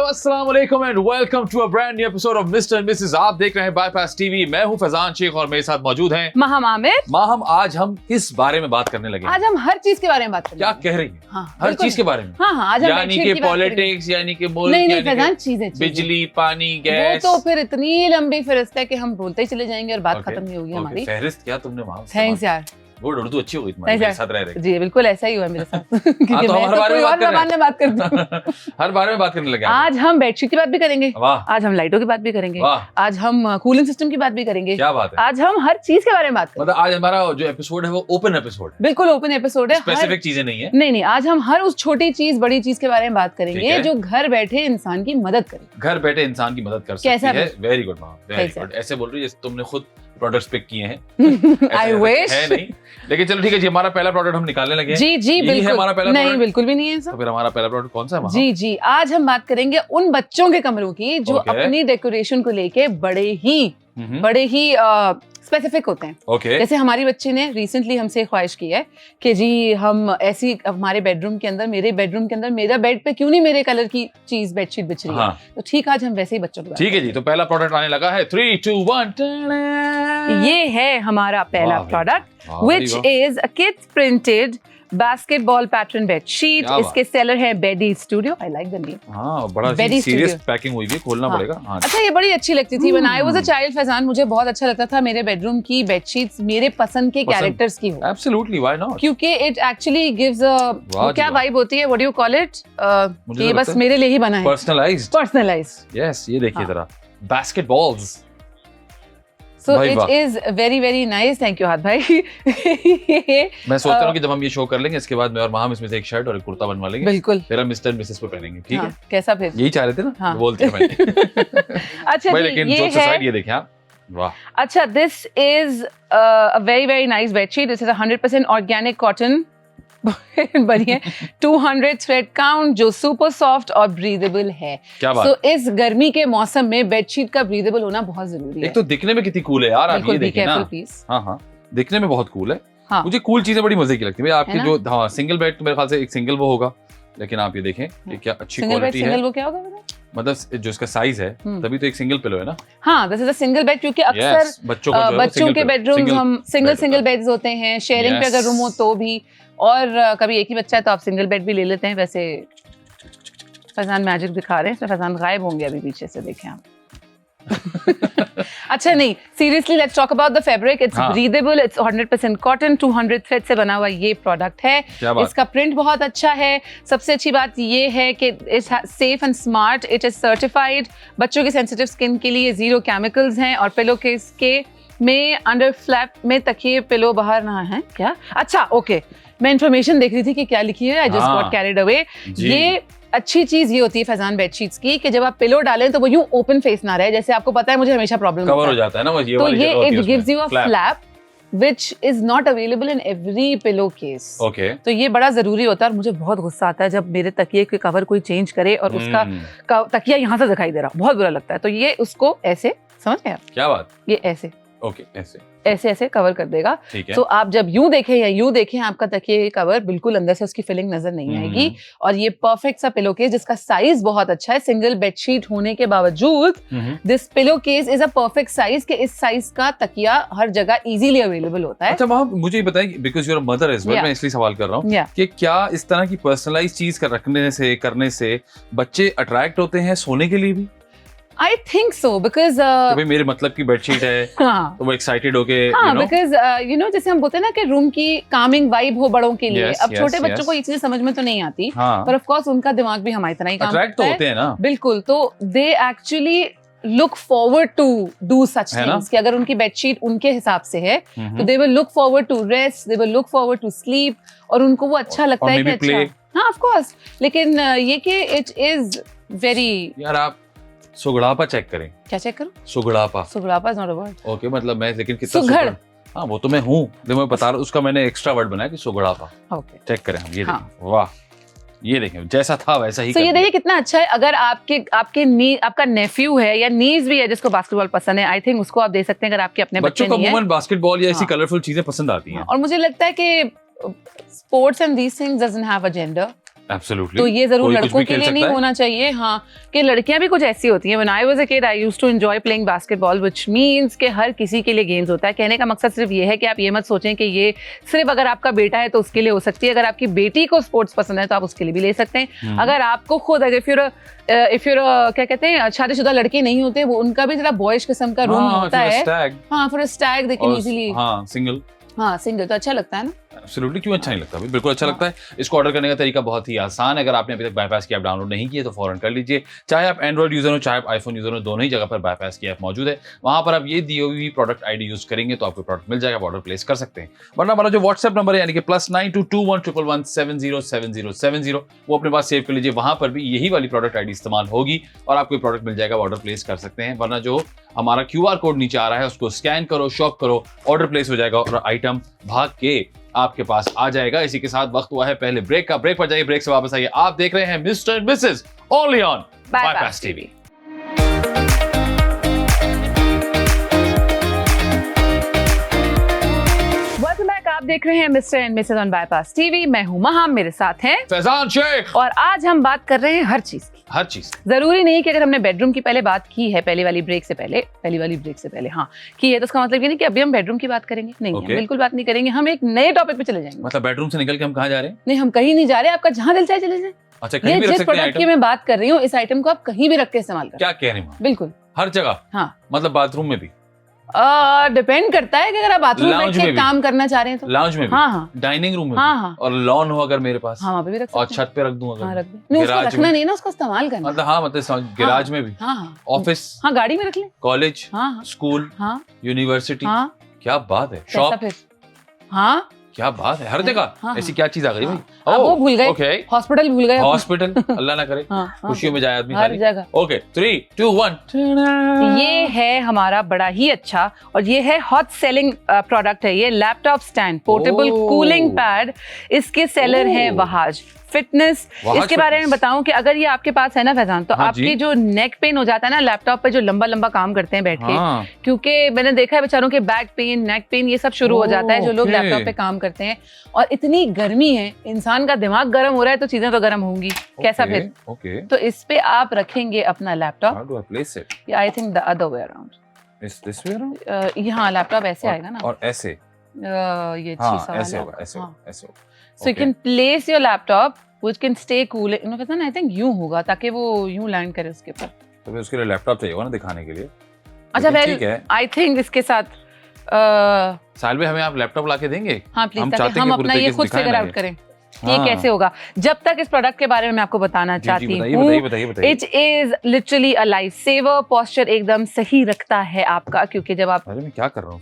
अस्सलाम वालेकुम and welcome to a brand new episode of Mr and Mrs. आप देख रहे हैं बाईपास टीवी। मैं हूं फैजान शेख और मेरे साथ मौजूद हैं माहम आमिर। माहम, आज हम किस बारे में बात करने लगे? आज हम हर चीज के बारे में बात करेंगे। क्या कह रही हैं? हाँ, हर चीज के बारे में। हाँ, आज हम यानी कि पॉलिटिक्स, यानी कि मुल्क, नहीं फैजान, चीजें बिजली, पानी, गैस। वो तो फिर इतनी लंबी फहरिस्त है कि हम बोलते ही चले जाएंगे और बात खत्म नहीं होगी हमारी। फहरिस्त क्या तुमने वहां? थैंक्स यार, वो उर्दू अच्छी हो गई तुम्हारी मेरे साथ रह रहे। जी बिल्कुल ऐसा ही हुआ मेरे साथ। क्योंकि तो मैं हर बारे में बात करती हूँ। हर बारे में बात करने लगे। आज हम बेडशीट की बात भी करेंगे, वाह। आज हम लाइटों की बात भी करेंगे, वाह। आज हम कूलिंग सिस्टम की बात भी करेंगे। क्या बात है। आज हम हर चीज के बारे में बात करेंगे। मतलब आज हमारा जो एपिसोड है वो ओपन एपिसोड है। बिल्कुल ओपन एपिसोड है, स्पेसिफिक चीजें नहीं है। नहीं, आज हम हर उस छोटी चीज बड़ी चीज के बारे में बात करेंगे जो घर बैठे इंसान की मदद करे। घर बैठे इंसान की मदद कर सकती है। वेरी गुड माँ, वेरी गुड। ऐसे बोल रही है जैसे तुमने खुद प्रोडक्ट्स पिक किए हैं। आई विश है नहीं, लेकिन चलो ठीक है जी, हमारा पहला प्रोडक्ट हम निकालने लगे हैं। जी जी बिल्कुल। है हमारा पहला नहीं प्रोडक्ट? बिल्कुल भी नहीं है सर। तो फिर हमारा पहला प्रोडक्ट कौन सा है? जी जी, आज हम बात करेंगे उन बच्चों के कमरों की जो अपनी डेकोरेशन को लेके बड़े ही स्पेसिफिक होते हैं। ओके। जैसे हमारी बच्ची ने रिसेंटली हमसे ख्वाहिश की है कि जी हम ऐसी हमारे बेडरूम के अंदर, मेरे बेडरूम के अंदर मेरा बेड पे क्यों नहीं मेरे कलर की चीज बेडशीट बिछ रही है। तो ठीक, आज हम वैसे ही बच्चों को ठीक है जी। तो पहला प्रोडक्ट आने लगा है 3, 2, 1। ये है हमारा पहला product which is a kids printed basketball pattern bedsheet. इसके सेलर है Bedi studio. I like the name. हां, बड़ा सीरियस पैकिंग हुई है, खोलना पड़ेगा। हां, अच्छा, ये बड़ी अच्छी लगती थी। When I was a child Faizan, मुझे बहुत अच्छा लगता था मेरे बेडरूम की बेडशीट्स मेरे पसंद के कैरेक्टर्स की हो। Absolutely, why not? क्योंकि इट एक्चुअली गिव्स अ क्या वाइब होती है, what do you call it, ये बस मेरे लिए ही बना है। पर्सनलाइज्ड। यस, ये देखिए जरा, basketballs. So it is very very nice. Thank you हाथ भाई। मैं सोच रहा हूँ कि जब हम ये शो कर लेंगे इसके बाद मैं और माहम इसमें से एक शर्ट और एक कुर्ता बनवा लेंगे। बिल्कुल। फिर हम मिस्टर मिसेस पे पहनेंगे, ठीक है? कैसा फिर? यही चाह रहे थे ना? हाँ। बोलते हैं मैंने। अच्छा जी, लेकिन जोक्स असाइड ये देखें आप, वाह। अच्छा, this is a very very nice bedsheet. This is 100% organic cotton। बढ़िया। 200 थ्रेड काउंट, जो सुपर सॉफ्ट और ब्रीदेबल है। क्या बात। So, इस गर्मी के मौसम में बेडशीट का ब्रीदेबल होना बहुत जरूरी है। एक तो दिखने में कितनी कूल है यार, आप ये देखिए ना। हाँ हाँ, दिखने में बहुत कूल है। हाँ। मुझे कूल चीजें बड़ी मजे की लगती है। आपके जो हाँ सिंगल बेड, मेरे ख्याल से एक सिंगल वो होगा, लेकिन आप ये देखें कि क्या अच्छी क्वालिटी है। सिंगल वो क्या होगा मतलब जो इसका साइज है, तभी तो एक सिंगल पिलो है ना। हाँ, this is a single bed, क्योंकि अक्सर बच्चों के बेडरूम हम सिंगल बेड्स होते हैं। शेयरिंग पे अगर रूम हो तो भी, और कभी एक ही बच्चा है तो आप सिंगल बेड भी ले लेते हैं। वैसे फैजान मैजिक दिखा रहे हैं, तो फैजान गायब होंगे अभी पीछे से, देखें आप। अच्छा नहीं, seriously let's talk about the fabric. It's breathable, it's 100% cotton, 200 thread से बना हुआ ये प्रोडक्ट है। इसका प्रिंट बहुत अच्छा है। सबसे अच्छी बात ये है कि it's safe and smart, it is certified. बच्चों की सेंसिटिव स्किन के लिए 0 केमिकल्स हैं। और पिलो केस के में अंडर फ्लैप में तकिए पिलो बाहर ना है क्या? अच्छा ओके, मैं इंफॉर्मेशन देख रही थी कि क्या लिखी है। I just got carried away. ये अच्छी चीज ये होती है फैजान बेडशीट्स की कि जब आप पिलो डालें तो वो यूं ओपन फेस ना रहे। जैसे आपको पता है मुझे हमेशा प्रॉब्लम कवर हो जाता है ना वो, ये तो ये it gives you a flap which is not available in every pillow case. Okay. तो ये बड़ा जरूरी होता है। और मुझे बहुत गुस्सा आता है जब मेरे तकिए के कवर कोई चेंज करे और उसका तकिया यहाँ से दिखाई दे रहा, बहुत बुरा लगता है। तो ये उसको ऐसे, समझ गए आप? क्या बात? ये ऐसे ऐसे कवर कर देगा। तो आप जब यूं देखें या यूं देखें, आपका तकिए कवर बिल्कुल अंदर से उसकी फिलिंग नजर नहीं आएगी। और ये परफेक्ट सा पिलो केस जिसका साइज बहुत अच्छा है, सिंगल बेडशीट होने के बावजूद this pillow case is a perfect size के इस साइज का तकिया हर जगह इजीली अवेलेबल होता है। अच्छा वहाँ मुझे बताइए, because your mother as well, मैं इसलिए सवाल कर रहा हूँ कि क्या इस तरह की पर्सनलाइज चीज करने से बच्चे अट्रैक्ट होते हैं सोने के लिए भी? I think so because भाई मेरे मतलब की बेडशीट है। हाँ, तो वो एक्साइटेड होके because you know जैसे हम बोलते हैं ना कि रूम की कामिंग वाइब हो बड़ों के लिए। अब छोटे बच्चों को ये चीजें समझ में तो नहीं आती, पर ऑफ कोर्स उनका दिमाग भी हमारी तरह ही काम करता है। होते हैं ना, बिल्कुल। तो they actually look forward to do such things कि अगर उनकी बेडशीट उनके हिसाब से है तो they will look forward to rest, they will look forward to sleep, और उनको वो अच्छा लगता है कि अच्छा। हाँ ऑफ कोर्स, लेकिन ये कि इट इज वेरी। यार आप सुगड़ापा चेक करें। क्या चेक करूं? सुगड़ापा is not a word. Okay, मतलब मैं लेकिन कितना सुगड़। हाँ वो तो मैं हूँ, मैं बता रहा हूँ, उसका मैंने एक्स्ट्रा वर्ड बनाया कि सुगड़ापा। ओके, चेक करें हम। ये देखें, वाह, ये देखें जैसा था वैसा ही। तो ये देखिए कितना अच्छा है। अगर आपका नेफ्यू है या नीज भी है जिसको बास्केटबॉल पसंद है, आई थिंक उसको आप दे सकते हैं। अगर आपके अपने बच्चों को अमूमन बास्केटबॉल या ऐसी कलरफुल चीजें पसंद आती हैं। और मुझे लगता है कि sports and these things doesn't have a gender. Absolutely. तो ये जरूर कोई कुछ लड़कों भी के खेल लिए नहीं सकता है। होना चाहिए, हाँ, कि लड़कियां भी कुछ ऐसी होती हैं। When I was a kid, I used to enjoy playing basketball, which means कि हर किसी के लिए गेम्स होता है। कहने का मकसद सिर्फ ये है कि आप ये मत सोचें कि ये सिर्फ अगर आपका बेटा है तो उसके लिए हो सकती है। अगर आपकी बेटी को स्पोर्ट्स पसंद है तो आप उसके लिए भी ले सकते हैं। अगर आपको खुद इफ यूर क्या कहते हैं, शादीशुदा लड़के नहीं होते, वो उनका भी जरा बॉयज किस्म का रूम होता है। हाँ, for a Stag they can easily, हाँ, सिंगल तो अच्छा लगता है ना। एब्सोल्युटली, क्यों अच्छा नहीं लगता भाई, बिल्कुल अच्छा लगता है। इसको ऑर्डर करने का तरीका बहुत ही आसान है। अगर आपने अभी तक बाईपास की ऐप डाउनलोड नहीं की है तो फौरन कर लीजिए। चाहे आप एंड्रॉइड यूजर हो, चाहे आप आईफोन यूजर हो, दोनों ही जगह पर बाईपास की ऐप मौजूद है। वहां पर आप ये दी हुई प्रोडक्ट आईडी यूज करेंगे तो आपको प्रोडक्ट मिल जाएगा, ऑर्डर प्लेस कर सकते हैं। वरना हमारा जो व्हाट्सएप नंबर है यानी कि +922111707070 वो अपने पास सेव कर लीजिए। वहां पर भी यही वाली प्रोडक्ट आईडी इस्तेमाल होगी और आपको प्रोडक्ट मिल जाएगा, ऑर्डर प्लेस कर सकते हैं। वरना जो हमारा QR कोड नीचे आ रहा है उसको स्कैन करो, शॉप करो, ऑर्डर प्लेस हो जाएगा और आइटम भाग के आपके पास आ जाएगा। इसी के साथ वक्त हुआ है पहले ब्रेक का। ब्रेक पर जाइए, ब्रेक से वापस आइए। आप देख रहे हैं Mr and Mrs only on Bypass TV. आप देख रहे हैं Mr and Mrs on Bypass TV. मैं हूं महाम, मेरे साथ हैं फैजान शेख और आज हम बात कर रहे हैं हर चीज की। हर चीज जरूरी नहीं कि अगर हमने बेडरूम की पहले बात की है, पहली वाली ब्रेक से पहले हाँ की है, तो उसका मतलब ये नहीं कि अभी हम बेडरूम की बात करेंगे। नहीं, हम बिल्कुल बात नहीं करेंगे। हम एक नए टॉपिक पे चले जाएंगे। मतलब बेडरूम से निकल के हम कहाँ जा रहे हैं? नहीं, हम कहीं नहीं जा रहे। आपका जहाँ दिल चाहे चले जाए। अच्छा, कहीं भी रख जिस सकते हैं प्रोडक्ट की मैं बात कर रही हूँ, इस आइटम को आप कहीं भी रख के इस्तेमाल कर। क्या कह रही हैं? बिल्कुल हर जगह। हाँ, मतलब बाथरूम में भी? डिपेंड करता है कि अगर आप बाथरूम में बैठ के काम करना चाह रहे हैं तो। लाउंज में भी? हाँ, डाइनिंग रूम में? हाँ, और लॉन हो अगर मेरे पास? हाँ, वहाँ पे भी रख सकते हैं। और छत पे रख दूं अगर? हाँ, रख दूं। नहीं, उसको रखना नहीं है ना, उसको इस्तेमाल करना। मतलब हाँ, मतलब गैराज में भी? हाँ, ऑफिस? हाँ, गाड़ी में रख लें। कॉलेज? हाँ, स्कूल? हाँ, यूनिवर्सिटी? हाँ, क्या बात है। शॉप? हाँ, क्या बात है, हर जगह ऐसी क्या चीज आ गई भाई? वो भूल गए, हॉस्पिटल भूल गए। हॉस्पिटल, अल्लाह ना करे, खुशियों में जाए आदमी हर जगह। ओके, 3, 2, 1। ये है हमारा बड़ा ही अच्छा और ये है हॉट सेलिंग प्रोडक्ट है। ये laptop stand, portable cooling pad. इसके सेलर हैं वहाज फिटनेस। इसके बारे में बताऊं कि अगर ये आपके पास है ना फैजान, तो आपकी जो नेक पेन हो जाता है ना लैपटॉप पे, जो लंबा लंबा काम करते हैं बैठ के, क्योंकि मैंने देखा है बेचारों के बैक पेन, नेक पेन, ये सब शुरू हो जाता है जो लोग लैपटॉप पे काम करते हैं। और इतनी गर्मी है, इंसान का दिमाग गर्म हो रहा है तो चीजें तो गर्म होंगी। कैसा फिर? तो इस पे आप रखेंगे अपना laptop. I think the other way around. यहाँ लैपटॉप ऐसे आएगा ना, और ऐसे ये चीज ऐसे होगा, ऐसे होगा। So you can place your laptop which can stay cool. पता ना, I think यूं होगा ताकि वो यूं लैंड करे उसके ऊपर। तो फिर उसके लिए लैपटॉप चाहिए होगा ना दिखाने के लिए। अच्छा, ठीक है। I think इसके साथ साल में हमें आप लैपटॉप ला के देंगे? हाँ प्लीज, ताकि हम अपना ये खुद फिगर आउट करें ये कैसे होगा। जब तक इस प्रोडक्ट के बारे में मैं आपको बताना चाहती हूँ, it is literally a life saver. Posture एकदम सही रखता है आपका, क्योंकि जब आप, अरे मैं क्या कर रहा हूँ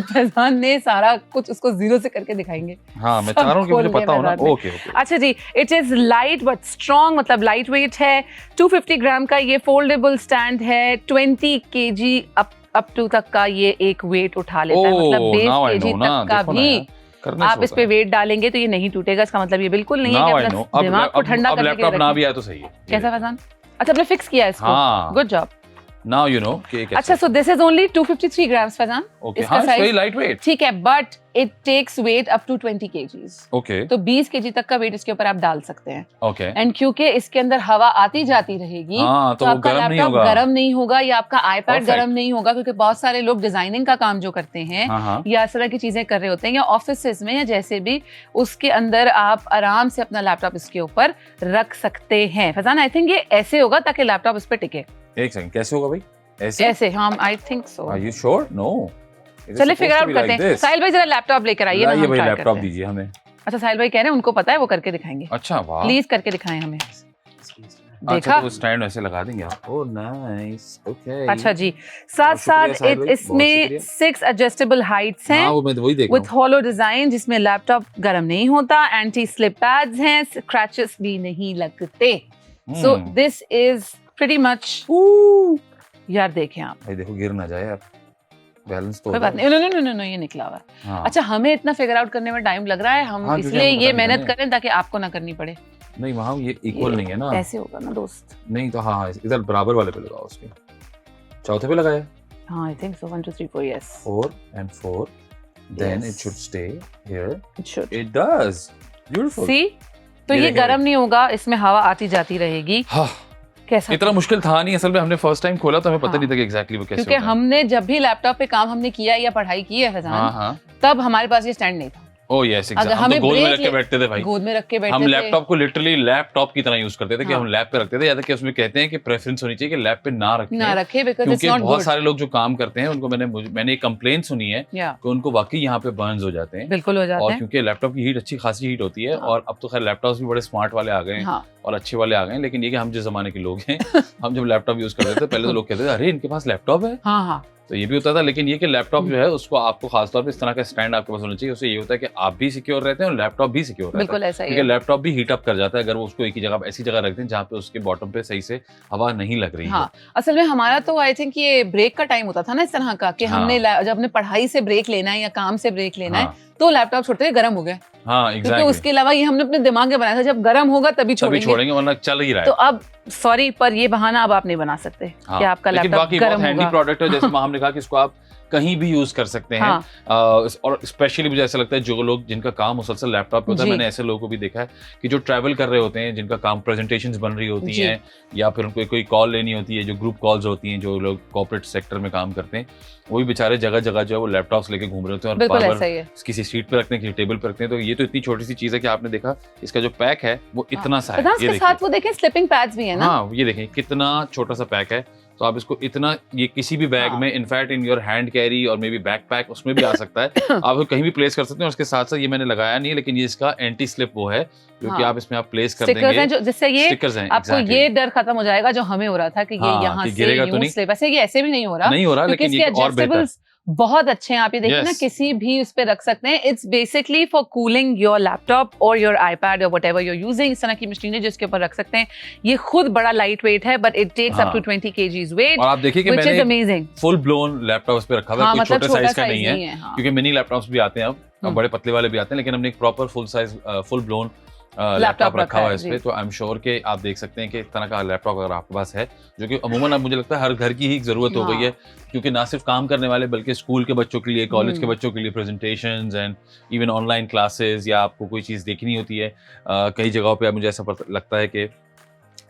फैजान ने सारा कुछ उसको जीरो से करके दिखाएंगे। हाँ, मैं चाह रहा हूँ कि मुझे पता हो ना। ओके। अच्छा जी, it is light but strong, मतलब लाइट वेट है। 250 ग्राम का ये फोल्डेबल स्टैंड है। 20 kg अप टू तक का ये एक वेट उठा लेता है, मतलब 20 kg तक का भी आप इस पे वेट डालेंगे तो ये नहीं टूटेगा। इसका मतलब ये बिल्कुल नहीं है कि अपना दिमाग को ठंडा करने के लिए ना भी आया तो सही है। कैसा फैजान? अच्छा, आपने फिक्स किया इसको, good job. Now you know कि अच्छा, so this is only 253 grams Faizan. Okay, हाँ, it's very light weight। ठीक है, but it takes weight up to 20 kgs। Okay। तो 20 kg तक का वेट इसके ऊपर आप डाल सकते हैं। Okay। एंड क्योंकि इसके अंदर हवा आती जाती रहेगी, तो आपका लैपटॉप गर्म नहीं होगा या आपका आईपैड गर्म नहीं होगा, क्योंकि बहुत सारे लोग डिजाइनिंग का काम जो करते हैं या इस तरह की चीजें कर रहे होते हैं या ऑफिस में या जैसे भी, उसके अंदर आप आराम से अपना लैपटॉप इसके ऊपर रख सकते हैं। फैजान, आई थिंक ये ऐसे होगा ताकि लैपटॉप इस पे टिके। एक सेकंड, कैसे होगा भाई? ऐसे हम, I think so. Are you sure? No। चलिए फिगर आउट करते हैं। साहिल भाई जरा लैपटॉप लेकर आइए ना, हम भाई लैपटॉप दीजिए हमें। अच्छा, साहिल भाई कह रहे हैं उनको पता है, वो करके दिखाएंगे। अच्छा, वाह, प्लीज करके दिखाएं हमें। देखा, तो स्टैंड ऐसे लगा देंगे आप। Oh nice, okay. अच्छा जी, साथ इसमें 6 एडजस्टेबल हाइट्स हैं विद हॉलो डिजाइन, जिसमें लैपटॉप गर्म नहीं होता। एंटी स्लिप पैड्स हैं, स्क्रैचेस भी नहीं लगते। So this is pretty much. यार देखें आप, भाई देखो गिर ना जाए यार, बैलेंस तो कोई बात नहीं। नो, ये निकला हुआ है। हाँ। अच्छा, हमें इतना फिगर आउट करने में टाइम लग रहा है, हम इसलिए ये मेहनत करें ताकि आपको ना करनी पड़े। नहीं, वहाँ ये इक्वल नहीं है ना, ऐसे होगा ना दोस्त। नहीं तो हाँ, इधर बराबर वाले पे लगाओ, उसके चौथे पे लगाया। हाँ, I think so. 1 2 3 4, yes. 4 and 4, then it should stay here। It does। Beautiful। See? तो ये गर्म नहीं होगा, इसमें हवा आती जाती रहेगी। हाँ, कैसा इतना मुश्किल था नहीं असल में, हमने फर्स्ट टाइम खोला तो हमें पता नहीं था कि एग्जैक्टली वो कैसे क्योंकि हमने जब भी लैपटॉप पे काम हमने किया या पढ़ाई की है फैजान, तब हमारे पास ये स्टैंड नहीं था। ओह यस एग्जैक्टली, हम तो गोद में रख के बैठते थे भाई, गोद में रख के बैठते हम लैपटॉप को लिटरली लैपटॉप की तरह यूज करते थे कि हाँ। हम लैप पे रखते थे, या कि उसमें कहते हैं कि प्रेफरेंस होनी चाहिए कि लैप पे ना रखे बिकॉज़ इट्स क्योंकि नॉट बहुत गुड। सारे लोग जो काम करते हैं उनको मैंने एक कंप्लेंट सुनी है कि उनको वाकई यहाँ पे बर्न्स हो जाते हैं। बिल्कुल हो जाते और हैं, क्योंकि लैपटॉप की हीट अच्छी खासी हीट होती है, और अब तो खैर लैपटॉप्स भी बड़े स्मार्ट वाले आ गए हैं और अच्छे वाले आ गए हैं, लेकिन ये कि हम जिस जमाने के लोग हैं हम जब लैपटॉप यूज करते थे पहले तो लोग कहते थे अरे इनके पास लैपटॉप है, तो ये भी होता था। लेकिन ये कि लैपटॉप जो है उसको आपको खासतौर पे इस तरह का स्टैंड आपके पास होना चाहिए, उससे ये होता है कि आप भी सिक्योर रहते हैं और लैपटॉप भी सिक्योर रहता है। बिल्कुल ऐसा ही है, क्योंकि लैपटॉप भी हीट अप कर जाता है अगर वो उसको एक ही जगह ऐसी जगह रखते हैं जहाँ पे उसके बॉटम पे सही से हवा नहीं लग रही है। असल में हमारा तो आई थिंक ये ब्रेक का टाइम होता था ना इस तरह का कि हमने जब अपने पढ़ाई से ब्रेक लेना है या काम से ब्रेक लेना है तो लैपटॉप छोड़ते गर्म हो गया। क्योंकि उसके अलावा ये हमने अपने दिमाग में बनाया था जब गर्म होगा तभी छोड़ेंगे वरना चल ही रहा है। तो अब सॉरी पर ये बहाना अब आप नहीं बना सकते कि आपका लैपटॉप गर्म होगा। हैंडी प्रोडक्ट है, जैसे हमने कहा कि इसको आप कहीं भी यूज कर सकते हैं। और स्पेशली मुझे ऐसा लगता है जो लोग जिनका काम मुसलसल लैपटॉप पे होता है, मैंने ऐसे लोगों को भी देखा है कि जो ट्रैवल कर रहे होते हैं, जिनका काम प्रेजेंटेशंस बन रही होती हैं या फिर उनको कोई कॉल लेनी होती है, जो ग्रुप कॉल्स होती हैं, जो लोग कॉर्पोरेट सेक्टर में काम करते हैं, वो भी बेचारे जगह जगह जो है वो लैपटॉप्स लेके घूम रहे होते हैं और बार-बार किसी सीट पे रखते हैं, किसी टेबल पे रखते हैं। तो ये तो इतनी छोटी सी चीज है कि आपने देखा इसका जो पैक है वो इतना सा है, ये साथ वो देखें स्लिपिंग पैड्स भी है ना। हाँ, ये देखें कितना छोटा सा पैक है, तो आप इसको इतना ये किसी भी बैग में, in fact in your hand carry और मे बी बैकपैक उसमें भी आ सकता है, आप कहीं भी प्लेस कर सकते हैं। और उसके साथ साथ ये मैंने लगाया नहीं है, लेकिन ये इसका एंटी स्लिप वो है जो कि आप इसमें आप प्लेस कर देंगे, जिससे ये आपको ये डर खत्म हो जाएगा जो हमें हो रहा था कि ये यहाँ से गिरेगा तो नहीं। वैसे ये ऐसे भी नहीं हो रहा, लेकिन ये और बेहतर बहुत अच्छे हैं। आप ये देखिए ना, किसी भी उस पे रख सकते हैं। It's basically for cooling your laptop और योर आईपैड और व्हाटएवर यू आर यूजिंग। इस तरह की मशीन है जिसके ऊपर रख सकते हैं। ये खुद बड़ा लाइट वेट है, but it takes up to 20 kgs weight. और आप देखिए कि मैंने अमेजिंग फुल ब्लोन लैपटॉप उस पे रखा हुआ है, कोई छोटे साइज का नहीं है, क्योंकि मिनी लैपटॉप्स भी आते हैं अब बड़े पतले वाले भी आते हैं, लेकिन हमने एक proper full size full blown laptop रखा हुआ है इस पे। तो आई एम श्योर कि आप देख सकते हैं कि इस तरह का लैपटॉप अगर आपके पास है, जो कि अमूमन अब मुझे लगता है हर घर की ही जरूरत हो गई है, क्योंकि ना सिर्फ काम करने वाले बल्कि स्कूल के बच्चों के लिए, कॉलेज के बच्चों के लिए presentations and even online classes, या आपको कोई चीज़ देखनी होती है कई जगहों पे मुझे ऐसा लगता है कि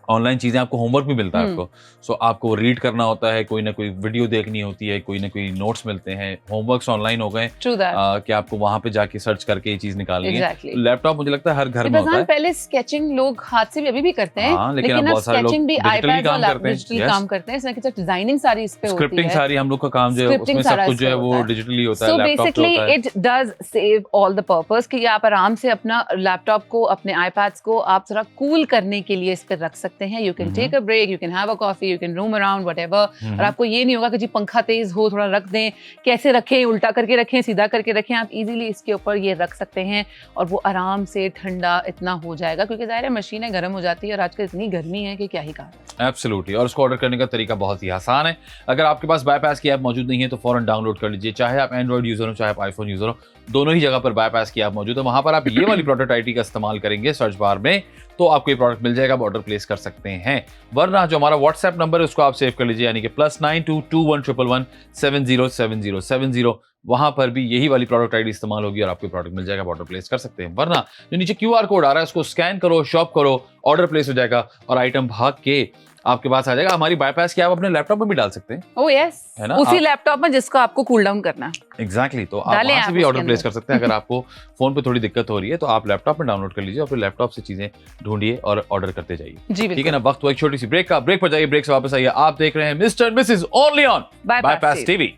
ऑनलाइन चीजें आपको होमवर्क भी मिलता है आपको, सो आपको रीड करना होता है, कोई ना कोई वीडियो देखनी होती है, कोई ना कोई नोट्स मिलते हैं, होमवर्क्स ऑनलाइन हो गए कि आपको वहां पे जाके सर्च करके ये चीज निकालनी है। लैपटॉप मुझे लगता है हर घर में होता है। पहले स्केचिंग लोग हाथ से भी अभी भी करते हैं, लेकिन अब बहुत सारे लोग डिजिटली काम करते हैं। इसमें डिजाइनिंग सारी इस पे होती है, स्क्रिप्टिंग सारी हम लोग का काम जो है उसमें सब कुछ जो है वो डिजिटली होता है। So basically it does save all the purpose कि आप आराम से अपना लैपटॉप को, अपने आईपैड्स को आप जरा कूल करने के लिए इस पे रख सकते हैं। You can take a break, you can have a coffee, you can roam around whatever. और आपको ये नहीं होगा कि जी पंखा तेज हो, थोड़ा रख दें, कैसे रखें, उल्टा करके रखें, सीधा करके रखें। आप इजीली इसके ऊपर ये रख सकते हैं और वो आराम से ठंडा इतना हो जाएगा, क्योंकि जाहिर है मशीनें गर्म हो जाती है और आजकल इतनी गर्मी है कि क्या ही कहा। एब्सोल्युटली। और इसको ऑर्डर करने का तरीका बहुत ही आसान है। अगर आपके पास बाईपास की ऐप मौजूद नहीं है तो फौरन डाउनलोड कर लीजिए, चाहे आप एंड्रॉइड यूजर हो चाहे आप आईफोन यूजर हो, दोनों ही जगह पर बाईपास की ऐप मौजूद है। वहां पर आप ये वाली प्रोडक्ट आईडी का इस्तेमाल करेंगे सर्च बार में तो आपको ये प्रोडक्ट मिल जाएगा, आप ऑर्डर प्लेस कर सकते हैं। वरना जो हमारा व्हाट्सएप नंबर है उसको आप सेव कर लीजिए, यानी कि +922111707070। वहां पर भी यही वाली प्रोडक्ट आईडी इस्तेमाल होगी और आपको प्रोडक्ट मिल जाएगा, ऑर्डर प्लेस कर सकते हैं। वरना जो नीचे QR कोड आ रहा है उसको स्कैन करो, शॉप करो, ऑर्डर प्लेस हो जाएगा और आइटम भाग के आपके पास आ जाएगा। हमारी बाईपास की आप अपने लैपटॉप में भी डाल सकते हैं। ओह यस, है ना, उसी लैपटॉप में जिसको आपको कूल डाउन करना है। एग्जैक्टली, तो आप वहां से भी ऑर्डर प्लेस कर सकते हैं। अगर आपको फोन पे थोड़ी दिक्कत हो रही है तो आप लैपटॉप में डाउनलोड कर लीजिए और फिर लैपटॉप से चीजें ढूंढिए और ऑर्डर करते जाइए। ठीक है ना। वक्त हुआ एक छोटी सी ब्रेक का, ब्रेक पर जाइए, ब्रेक से वापस आइए। आप देख रहे हैं Mr and Mrs only on Bypass TV.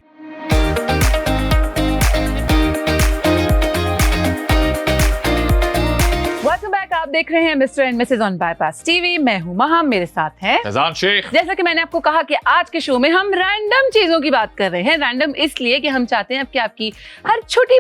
आप देख रहे हैं Mr and Mrs on Bypass TV. मैं हूं महा, मेरे साथ है फैजान शेख। जैसा कि मैंने आपको कहा कि आज के शो में हम रैंडम चीजों की बात कर रहे हैं। रैंडम इसलिए कि हम चाहते हैं कि आपकी हर छोटी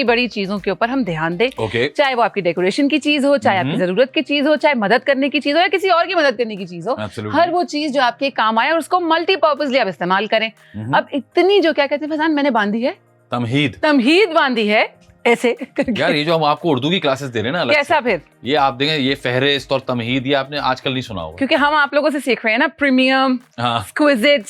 बड़ी चीजों के ऊपर हम ध्यान दें। चाहे वो आपकी डेकोरेशन की चीज हो, चाहे आपकी जरूरत की चीज हो, चाहे मदद करने की चीज हो या किसी और की मदद करने की चीज हो, हर वो चीज जो आपके काम आए और उसको मल्टीपर्पजली आप इस्तेमाल करें। अब इतनी जो क्या कहते हैं फैजान, मैंने बांधी है तमहीद बांधी है ऐसे यार। ये जो हम आपको उर्दू की क्लासेस दे रहे हैं ना, कैसा फिर ये आप देंगे, ये फहरिस्त और तमहीद ये आपने आजकल नहीं सुना होगा, क्योंकि हम आप लोगों से सीख रहे हैं ना, प्रीमियम, एक्सक्विजिट,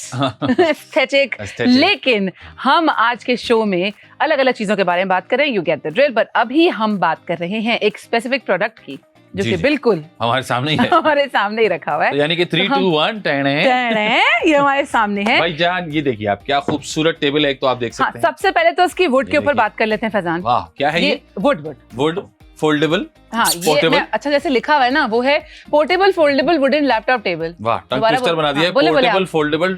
एस्थेटिक। लेकिन हम आज के शो में अलग अलग चीजों के बारे में बात कर रहे हैं, you get the drill. But अभी हम बात कर रहे हैं एक स्पेसिफिक प्रोडक्ट की जो जी, कि जी। बिल्कुल हमारे सामने ही है। हमारे सामने ही रखा हुआ है। तो यानी कि 3 2 1 टेने। ये हमारे सामने है। भाईजान ये देखिए आप, क्या खूबसूरत टेबल है, एक तो आप देख हाँ, सकते हैं। सबसे पहले तो उसकी वुड ये के ऊपर देखिए। बात कर लेते हैं फैजान। वाह, क्या है ये? Would would foldable. हाँ, ये Portable? अच्छा जैसे लिखा हुआ है ना, वो है portable foldable wooden laptop table. वाह, टंग दोबारा ट्विस्टर बोल- बना दिया है। हाँ, बोले पोर्टेबल आप। Foldable.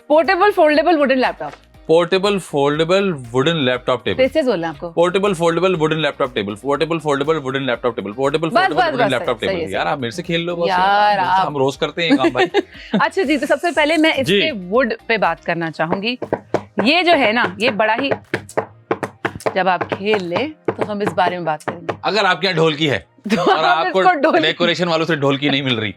Portable foldable wooden laptop. Portable foldable wooden laptop table. तेज बोलना आपको। Portable foldable wooden laptop table. Portable foldable wooden laptop table. Portable बस, फोल्डेबल बस, वुडन बस, लैपटॉप सही है, टेबल। सही यार आप मेरे से खेल लो बस। यार, आप- हम रोज करते हैं ये काम भाई। अच्छा जी, तो सबसे पहले मैं जी। इसके वुड पे बात करना चाहूंगी। ये जो है ना, ये बड़ा ही, जब आप खेल ले तो हम इस बारे में बात करेंगे। अगर आपके यहाँ ढोलकी है तो और हम आपको इसको ढोल- डेकोरेशन वालों से ढोलकी नहीं मिल रही,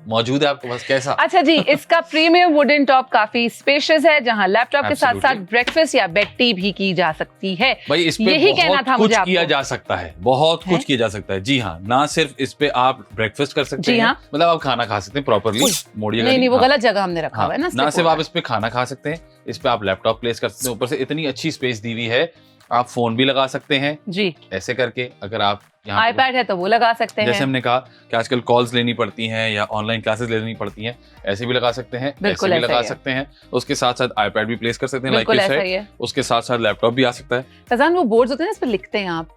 मौजूद है आपके पास, कैसा? अच्छा जी, इसका प्रीमियम वुडन टॉप काफी स्पेशियस है, जहां लैपटॉप के साथ साथ Absolutely. ब्रेकफास्ट या बेड टी भी की जा सकती है। भाई इस पे यही कहना बहुत था कुछ मुझे किया आपको। जा सकता है, बहुत है? कुछ किया जा सकता है। जी हाँ, ना सिर्फ इस पे आप ब्रेकफास्ट कर सकते जी हैं, हाँ। मतलब आप खाना खा सकते हैं प्रॉपरली। उई, मोड़िएगा नहीं नहीं, वो हाँ। गलत जगह हमने रखा हाँ, हुआ है ना। ना सिर्फ आप इस पे खाना खा सकते हैं, इस पे आप लैपटॉप प्लेस कर सकते हैं। ऊपर से इतनी अच्छी स्पेस दी हुई है, आप फोन भी लगा सकते हैं जी, ऐसे करके। अगर आप यहाँ आईपैड है तो वो लगा सकते जैसे हैं। हमने कहा कि आजकल कॉल्स लेनी पड़ती हैं या ऑनलाइन क्लासेस लेनी पड़ती हैं, ऐसे भी लगा सकते हैं, ऐसे बिल्कुल भी ऐसा लगा ही है। सकते हैं। उसके साथ साथ आईपैड भी प्लेस कर सकते हैं, बिल्कुल लाइक ऐसा ही है। उसके साथ साथ लैपटॉप भी आ सकता है। फैजान, वो बोर्ड्स होते हैं ना, इस पर लिखते हैं आप,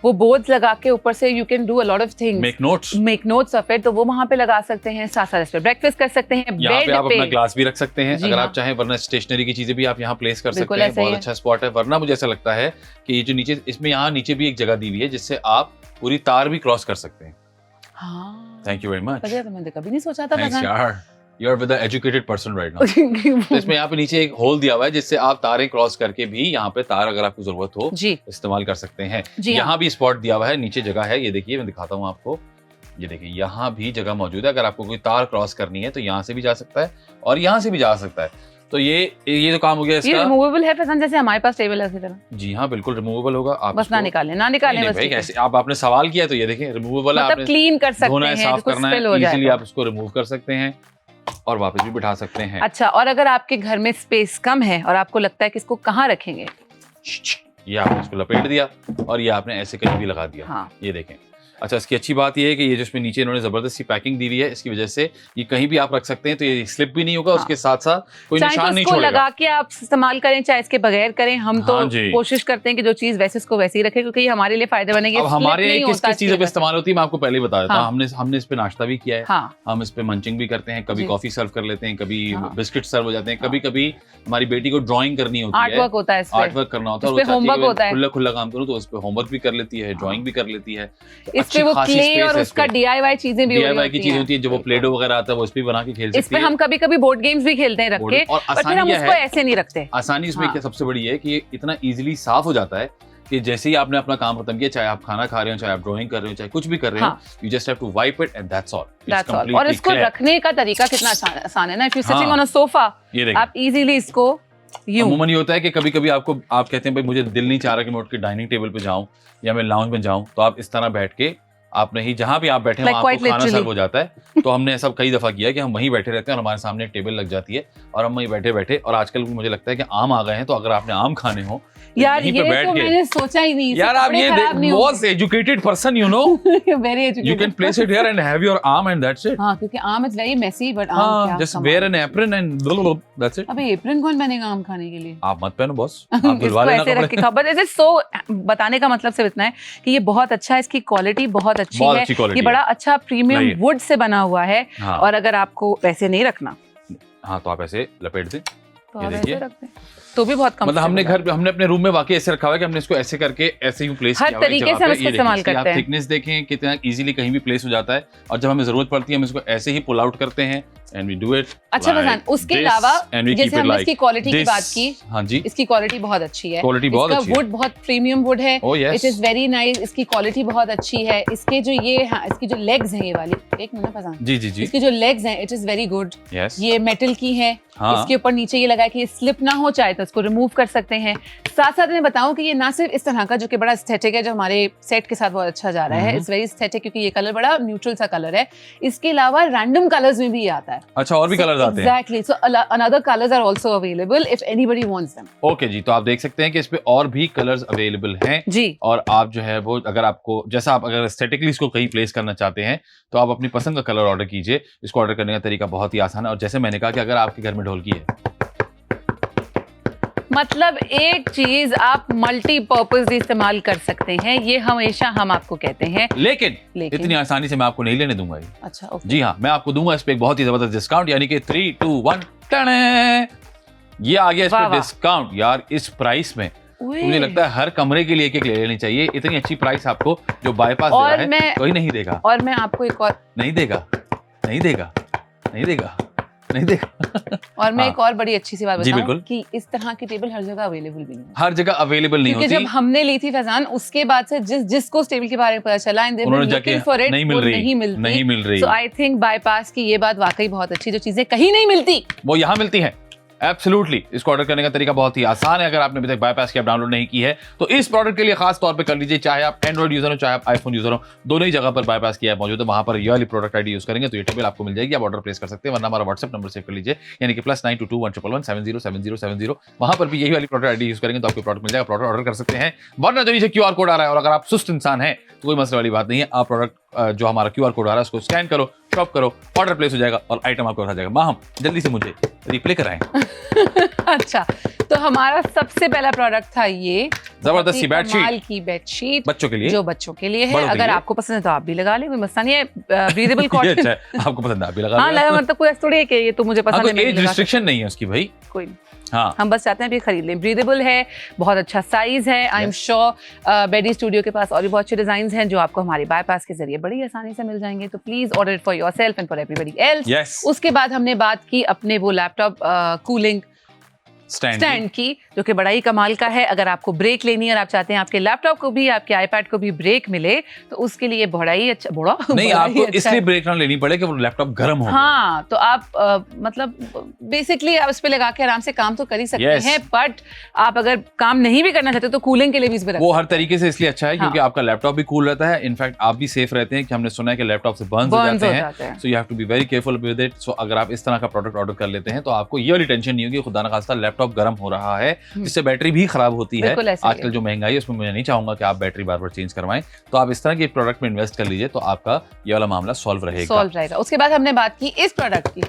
वो बोर्ड्स लगा के ऊपर से you can do a lot of things, make notes. Make notes of it, तो वो वहां पे लगा सकते हैं। साथ साथ इस पे ब्रेकफास्ट कर सकते हैं। यहाँ पे बेड आप अपना पे ग्लास भी रख सकते हैं जी अगर हाँ। आप चाहें, वरना स्टेशनरी की चीजें भी आप यहाँ प्लेस कर सकते बिल्कुल हैं। ऐसा ही बहुत है। अच्छा स्पॉट है। वरना मुझे ऐसा लगता है कि ये जो नीचे, इसमें यहाँ नीचे भी एक जगह दी हुई है जिससे आप पूरी तार भी क्रॉस कर सकते हैं। हाँ, थैंक यू वेरी मच। पता है, तो मैंने कभी नहीं सोचा था थैंक्स फैजान। यार, you are with the educated person right now. तो इसमें यहाँ पे नीचे एक होल दिया हुआ है जिससे आप तारें क्रॉस करके भी यहाँ पे तार अगर आपको जरूरत हो जी इस्तेमाल कर सकते हैं। जी हाँ। यहाँ भी स्पॉट दिया हुआ है, नीचे जगह है, ये देखिए मैं दिखाता हूँ आपको। ये देखिए यहाँ भी जगह मौजूद है। अगर आपको कोई तार क्रॉस करनी है तो यहाँ से भी जा सकता है और यहाँ से भी जा सकता है। तो ये तो काम हो गया ये इसका। रिमूवेबल है फैजान, जैसे हमारे पास टेबल है उसी तरह। जी हाँ, बिल्कुल रिमूवेबल होगा। आप बस ना इसको- निकालें, ना नहीं, निकालें नहीं बस। भाई, ठीक है। कैसे आप आपने सवाल किया तो ये देखें रिमूवेबल है। मतलब आपने क्लीन कर सकते धोना है, हैं, साफ जो कुछ करना spill हो है, जाए इजीली तो। आप उसको रिमूव कर सकते हैं और वापस भी बिठा सकते हैं। अच्छा, और अगर आपके घर में स्पेस कम है और आपको लगता है कि इसको कहाँ रखेंगे, ये आपने इसको लपेट दिया और ये आपने ऐसे कहीं भी लगा दिया। हाँ, ये देखें। अच्छा, इसकी अच्छी बात ये है कि ये जिसमें नीचे इन्होंने जबरदस्ती पैकिंग दी हुई है, इसकी वजह से ये कहीं भी आप रख सकते हैं, तो ये स्लिप भी नहीं होगा। हाँ। उसके साथ साथ कोई चाहे निशान तो नहीं इसको छोड़ेगा। लगा के आप इस्तेमाल करें, चाहे इसके बगैर करें। हम तो हाँ जी। कोशिश करते हैं कि जो चीज वैसे इसको वैसे ही रखें, क्योंकि ये हमारे लिए फायदेमंद है। ये अब slip हमारे नहीं किस होता किस चीजों इसकी पे वजह से। इस्तेमाल होती है मैं आपको पहले ही बता देता हूँ। हाँ। हमने इस पे नाश्ता भी किया है, हाँ, हम इस पे मंचिंग भी करते हैं, कभी जी। कॉफी सर्व कर लेते हैं, कभी हाँ। बिस्किट सर्व हो जाते हैं, कभी कभी हमारी बेटी को ड्राइंग करनी होती आर्ट है, वर्क होता है इस आर्ट पे। वर्क करना होता है, इस पे और वो चाहती homework कि होता है। खुला खुला काम करूँ, तो उस पे होमवर्क भी कर लेती है, ड्राइंग भी कर लेती है। इस अच्छी पे वो खासी क्ले space और है इस उसका पे। DIY चीजें भी हो रही DIY की होती चीज हैं। होती है, जो वो प्ले डो वगैरह आता है वो इस पे बना के खेल इस सकती पे है। हम कभी कभी बोर्ड गेम्स भी खेलते हैं रख के, और पर फिर आसानी हम क्या उसको है, ऐसे नहीं रखते। आसानी इसमें हाँ। क्या सबसे बड़ी है कि ये इतना इजीली साफ हो जाता है कि जैसे ही आपने अपना काम खत्म किया, चाहे आप खाना खा रहे हो, चाहे आप ड्राइंग कर रहे हो, चाहे कुछ भी कर रहे हो, हाँ। You just have to wipe it and that's all. That's all. और इसको रखने का तरीका कितना आसान है ना। If you sitting on a sofa, ये देखिए, आप इजीली इसको यूं अमूमन ये होता है कि कभी कभी आप कहते हैं भाई मुझे दिल नहीं चाह रहा कि मैं उठ के डाइनिंग टेबल पे जाऊं या मैं लाउंज में जाऊं, तो आप इस तरह बैठ के आप नहीं, जहां भी आप बैठे हो Like आपको quite खाना literally. सर्व हो जाता है। तो हमने ऐसा कई दफा किया कि हम वहीं बैठे रहते हैं और हमारे सामने एक टेबल लग जाती है और हम वहीं बैठे बैठे, और आजकल मुझे लगता है कि आम आ गए हैं, तो अगर आपने आम खाने हो तो यार, यहीं पे ये बैठ तो के, मैंने सोचा ही नहीं। यार आप ये बहुत educated person you know, very you educated. Can place it here and have your arm and that's it. हाँ, क्योंकि आम इज वेरी मेसी, बट आम हाँ, क्या जस्ट कमाल। Wear an apron and that's it. अबे एप्रन कौन बनेगा आम खाने के लिए? आप मत पहनो बॉस, आप धुलवा इसको लेना ऐसे रख के कपड़े। खाओ। बट इज इट सो, बताने का मतलब सिर्फ इतना है कि ये बहुत अच्छा है, इसकी क्वालिटी बहुत अच्छी बहुत है। अच्छी quality ये बड़ा है। अच्छा प्रीमियम नहीं। वुड से बना हुआ है। हाँ। और अगर आपको वैसे नहीं रखना हाँ, तो आप ऐसे लपेट दें। तो ये आप देखिए। ऐसे रखते हैं, तो भी बहुत कम। मतलब हमने अपने रूम में वाकई ऐसे रखा हुआ है कि हमने इसको ऐसे करके ऐसे ही प्लेस हर किया हुआ है तरीके जगह से हम पे। इसको ये देखिए, इस्तेमाल इसकी करते आप हैं। थिकनेस देखें कितना इजीली कहीं भी प्लेस हो जाता है, और जब हमें जरूरत पड़ती है हम इसको ऐसे ही पुल आउट करते हैं एंड वी डू इट। अच्छा फरहान, उसके अलावा जैसे हमने इसकी क्वालिटी की बात की, हाँ जी, इसकी क्वालिटी बहुत अच्छी है। क्वालिटी बहुत अच्छी इसका वुड बहुत प्रीमियम वुड है। Oh, yes. It is very nice. इसकी क्वालिटी बहुत अच्छी है। इसके जो ये, हाँ, इसकी जो लेग्स हैं, ये वाली, एक मिनट फरहान, जी जी जी, इसकी जो लेग्स हैं, it is very good. Yes, ये मेटल की है। हाँ। इसके ऊपर नीचे ये लगा है कि ये स्लिप ना हो, चाहे तो इसको रिमूव कर सकते हैं। साथ साथ मैं बताऊं कि ये ना सिर्फ इस तरह का, जो कि बड़ा एस्थेटिक है, जो हमारे सेट के साथ बहुत अच्छा जा रहा है, इट्स वेरी एस्थेटिक, क्योंकि ये कलर बड़ा न्यूट्रल सा कलर है। इसके अलावा रैंडम कलर्स में भी ये आता है। अच्छा, और भी कलर्स आते हैं? Exactly. So another colors are also available if anybody wants them. Okay जी, तो आप देख सकते हैं कि इस पे और भी कलर्स अवेलेबल हैं जी। और आप जो है वो अगर आपको जैसा आप अगर एस्थेटिकली इसको कहीं प्लेस करना चाहते हैं तो आप अपनी पसंद का कलर ऑर्डर कीजिए। इसको ऑर्डर करने का तरीका बहुत ही आसान है और जैसे मैंने कहा कि अगर आपके घर में ढोलकी है, मतलब एक चीज आप मल्टीपर्पज इस्तेमाल कर सकते हैं, ये हमेशा हम आपको कहते हैं। लेकिन इतनी आसानी से मैं आपको नहीं लेने दूंगा ये। अच्छा, okay. जी हाँ, मैं आपको दूंगा इस पे एक बहुत ही जबरदस्त डिस्काउंट, यानी कि 3, 2, 1 ये आ गया इस पे डिस्काउंट। यार इस प्राइस में मुझे लगता है हर कमरे के लिए एक लेनी चाहिए। इतनी अच्छी प्राइस आपको जो बाईपास दे रहा है कोई नहीं देगा। और मैं आपको एक और नहीं देगा। और मैं एक और बड़ी अच्छी सी बात जी, बताऊं कि इस तरह की टेबल हर जगह अवेलेबल भी नहीं है। हर जगह अवेलेबल नहीं होती। क्योंकि जब हमने ली थी फैजान, उसके बाद से जिसको उस टेबल के बारे में पता चला उन्होंने जाके नहीं मिल रही। सो आई थिंक बाईपास की ये बात वाकई बहुत अच्छी, जो चीजें कहीं नहीं मिलती वो यहाँ मिलती हैं। एब्सोल्युटली, इसको ऑर्डर करने का तरीका बहुत ही आसान है। अगर आपने अभी तक बाईपास की ऐप डाउनलोड नहीं की है तो इस प्रोडक्ट के लिए खास तौर पे कर लीजिए। चाहे आप एंड्रॉइड यूजर हो, चाहे आप आईफोन यूजर हो, दोनों ही जगह पर बाईपास की ऐप मौजूद है। वहां पर ये वाली प्रोडक्ट आईडी यूज करेंगे तो ये टेबल आपको मिल जाएगी, आप ऑर्डर प्लेस कर सकते हैं। वरना हमारा व्हाट्सएप नंबर सेव कर लीजिए, यानी कि +922111707070। वहां पर भी यही वाली प्रोडक्ट आईडी यूज करेंगे तो आपको प्रोडक्ट मिल जाएगा, प्रोडक्ट ऑर्डर कर सकते हैं। वरना जो नीचे QR कोड आ रहा है, और अगर आप सुस्त इंसान हैं तो कोई मसले वाली बात नहीं है, आप प्रोडक्ट जो हमारा QR कोड आ रहा है उसको स्कैन करो, शॉप करो, ऑर्डर प्लेस हो जाएगा और आइटम आपको आ जाएगा। माहम जल्दी से मुझे रिप्ले कराएं। अच्छा, तो हमारा सबसे पहला प्रोडक्ट था ये जबरदस्त सी बेडशीट की बेडशीट बच्चों के लिए, जो बच्चों के लिए है। अगर आपको पसंद है तो आप भी लगा लें, कोई मसला नहीं है। ब्रीदेबल कॉटन आपको पसंद है आप भी लगा लें। हाँ, मतलब कोई थोड़ी है कि ये तो मुझे पसंद है, एज रिस्ट्रिक्शन नहीं है उसकी भाई, कोई हाँ, हम बस चाहते हैं अभी खरीद लें। ब्रीदेबल है, बहुत अच्छा साइज है। I am sure Bedi studio के पास और भी बहुत अच्छे डिजाइन हैं जो आपको हमारे बाईपास के जरिए बड़ी आसानी से मिल जाएंगे। तो please order it for yourself and for everybody else. उसके बाद हमने बात की अपने वो लैपटॉप कूलिंग स्टैंड की, जो कि बड़ा ही कमाल का है। अगर आपको ब्रेक लेनी है और आप चाहते हैं आपके लैपटॉप को भी, आपके आईपैड को भी ब्रेक मिले, तो उसके लिए बड़ा ही अच्छा नहीं, आपको इसलिए ब्रेक ना लेनी पड़े कि वो लैपटॉप गर्म हो। हाँ, तो आप मतलब बेसिकली आप इस पे लगा के आराम से काम तो कर ही सकते हैं, बट आप अगर काम नहीं भी करना चाहते तो कूलिंग के लिए भी इस पे वो हर तरीके से इसलिए अच्छा है क्योंकि आपका लैपटॉप भी कूल रहता है। इनफैक्ट आप भी सेफ रहते हैं कि हमने सुना है कि लैपटॉप से बर्न हो जाते हैं, so you have to be very careful with it. So अगर आप इस तरह का प्रोडक्ट ऑर्डर कर लेते हैं तो आपको ये वाली टेंशन नहीं होगी खुदा न खास्ता लैपटॉप गर्म हो रहा है, जिससे बैटरी भी खराब होती है। आजकल जो महंगाई है उसमें मैं नहीं चाहूंगा कि आप बैटरी बार बार चेंज करवाएं। तो आप इस तरह के प्रोडक्ट में इन्वेस्ट कर लीजिए तो आपका ये वाला मामला सॉल्व रहेगा। उसके बाद हमने बात की इस प्रोडक्ट की,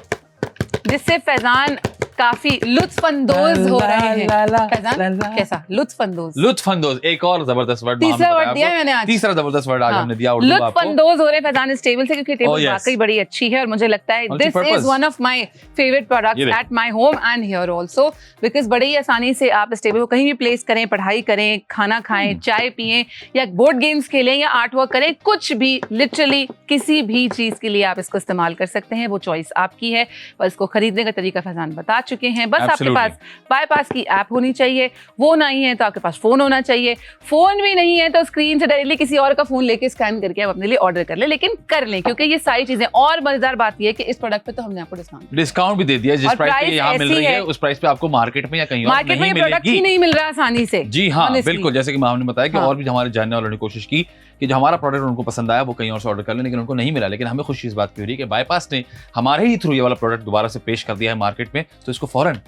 जिससे फैजान काफी लुत्फअंदोज हो रहे हैं। फैजान कैसा लुत्फअंदोज एक और जबरदस्त वर्ड, तीसरा वर्ड दिया मैंने आज, तीसरा जबरदस्त वर्ड आज हमने दिया। लुत्फअंदोज हो रहे फैजान इस टेबल से, क्योंकि टेबल वाकई बड़ी अच्छी है और मुझे लगता है this is one of my favourite products at my home and here also, because बड़ी आसानी से आप इस टेबल को कहीं भी प्लेस करें, पढ़ाई करें, खाना खाएं, चाय पिएं या बोर्ड गेम्स खेलें या आर्ट वर्क करें, कुछ भी, लिटरली किसी भी चीज के लिए आप इसको इस्तेमाल कर सकते हैं। वो चॉइस आपकी है और इसको खरीदने का तरीका फैजान बता चुके हैं। बस आपके पास बाईपास की ऐप होनी चाहिए, वो नहीं है तो आपके पास फोन होना चाहिए, फोन भी नहीं है तो स्क्रीन से डायरेक्टली किसी और का फोन लेके स्कैन करके आप अपने लिए ऑर्डर कर ले, लेकिन कर लें क्योंकि ये सारी चीजें। और मजेदार बात ये है कि इस प्रोडक्ट पे तो हमने आपको डिस्काउंट भी दे दिया, जिस प्राइस पे यहाँ मिल रही है उस प्राइस पे आपको मार्केट में या कहीं और नहीं मिलेगी, नहीं मिल रहा आसानी से। जी हाँ, बिल्कुल, जैसे कि हमने बताया कि और भी हमारे जानने वालों ने कोशिश की कि जो हमारा प्रोडक्ट उनको पसंद आया वो कहीं और से ऑर्डर कर लें, लेकिन उनको नहीं मिला। लेकिन हमें खुशी इस बात की हो रही है कि बाईपास ने हमारे ही थ्रू ये वाला प्रोडक्ट दोबारा से पेश कर दिया है मार्केट में, तो इसको फौरन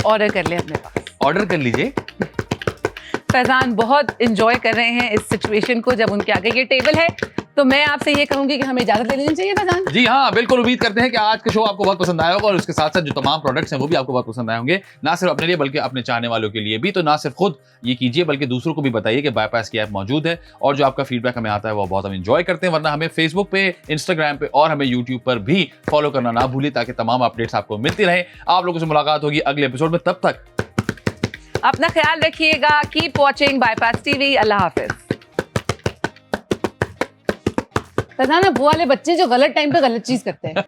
ऑर्डर कर ले, अपने पास ऑर्डर कर लीजिए। फैजान बहुत एंजॉय कर रहे हैं इस सिचुएशन को, जब उनके आगे ये टेबल है तो मैं आपसे ये कहूंगी कि हमें इजाजत ले लेनी चाहिए फैजान। जी हाँ, बिल्कुल, उम्मीद करते हैं कि आज का शो आपको बहुत पसंद आया होगा और उसके साथ साथ जो तमाम प्रोडक्ट्स हैं वो भी आपको बहुत पसंद आए होंगे, ना सिर्फ अपने लिए बल्कि अपने चाहने वालों के लिए भी। तो ना सिर्फ खुद ये कीजिए बल्कि दूसरों को भी बताइए कि बाईपास की ऐप मौजूद है और जो आपका फीडबैक हमें आता है वो बहुत हम एंजॉय करते हैं। वरना हमें फेसबुक पे, इंस्टाग्राम पे और हमें यूट्यूब पर भी फॉलो करना ना भूलिए ताकि तमाम अपडेट्स आपको मिलती रहे। आप लोगों से मुलाकात होगी अगले एपिसोड में, तब तक अपना ख्याल रखिएगा। Keep watching bypass TV. अल्लाह हाफिज। फैजान, वो वाले बच्चे जो गलत टाइम पे गलत चीज करते हैं।